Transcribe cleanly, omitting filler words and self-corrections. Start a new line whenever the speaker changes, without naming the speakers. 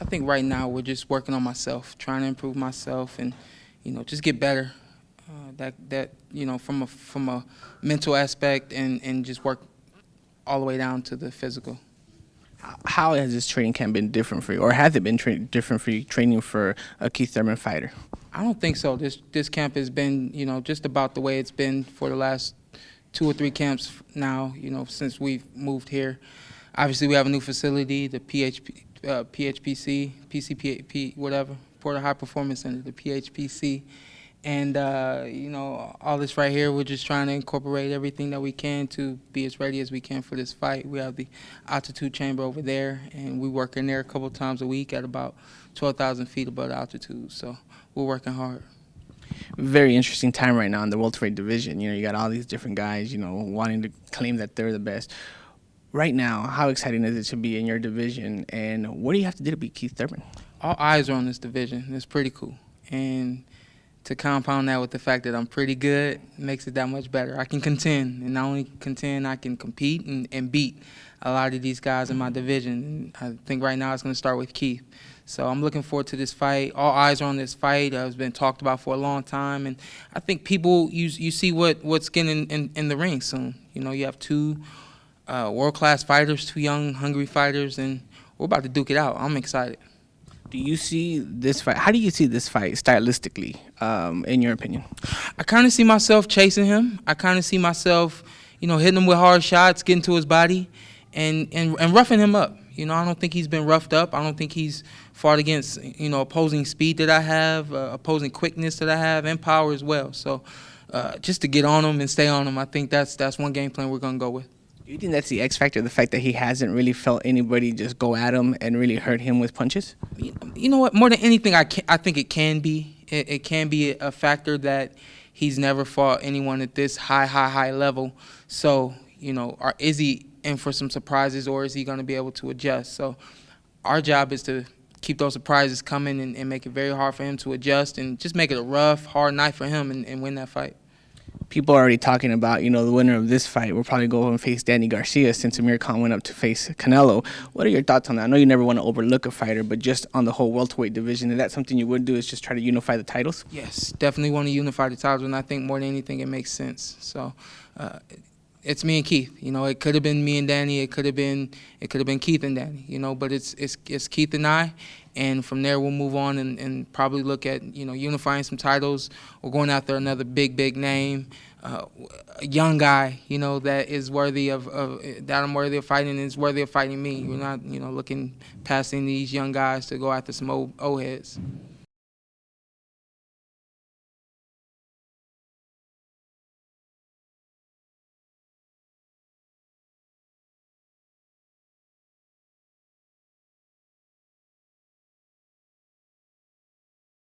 I think right now we're just working on myself, trying to improve myself, and just get better. That from a mental aspect, and just work all the way down to the physical.
How has this training camp been different for you, or has it been different for you training for a Keith Thurman fighter?
I don't think so. This camp has been just about the way it's been for the last 2 or 3 camps now. Since we've moved here. Obviously, we have a new facility, the PHPC, PCP, whatever, Porter High Performance Center, the PHPC. And, all this right here, we're just trying to incorporate everything that we can to be as ready as we can for this fight. We have the altitude chamber over there, and we work in there a couple times a week at about 12,000 feet above altitude. So we're working hard.
Very interesting time right now in the welterweight division. You got all these different guys, wanting to claim that they're the best. Right now, how exciting is it to be in your division, and what do you have to do to beat Keith Thurman?
All eyes are on this division. It's pretty cool. And to compound that with the fact that I'm pretty good makes it that much better. I can contend, and not only contend, I can compete and beat a lot of these guys in my division. And I think right now it's going to start with Keith. So I'm looking forward to this fight. All eyes are on this fight. It's been talked about for a long time, and I think people you see what's getting in the ring soon. You have 2 world-class fighters, 2 young, hungry fighters, and we're about to duke it out. I'm excited.
Do you see this fight? How do you see this fight stylistically, in your opinion?
I kind of see myself chasing him. I kind of see myself, hitting him with hard shots, getting to his body, and roughing him up. I don't think he's been roughed up. I don't think he's fought against, opposing speed that I have, opposing quickness that I have, and power as well. So just to get on him and stay on him, I think that's one game plan we're going to go with.
Do you think that's the X factor, the fact that he hasn't really felt anybody just go at him and really hurt him with punches?
You know what? More than anything, I think it can be. It can be a factor that he's never fought anyone at this high level. So, is he in for some surprises, or is he going to be able to adjust? So our job is to keep those surprises coming and make it very hard for him to adjust, and just make it a rough, hard night for him and win that fight.
People are already talking about, the winner of this fight will probably go and face Danny Garcia, since Amir Khan went up to face Canelo. What are your thoughts on that? I know you never want to overlook a fighter, but just on the whole welterweight division, is that something you would do, is just try to unify the titles?
Yes, definitely want to unify the titles, and I think more than anything it makes sense. So it's me and Keith. It could have been me and Danny. It could have been Keith and Danny. But it's Keith and I, and from there we'll move on and probably look at unifying some titles or going after another big name, a young guy that is worthy of that I'm worthy of fighting and is worthy of fighting me. We're not looking past any of these young guys to go after some old heads.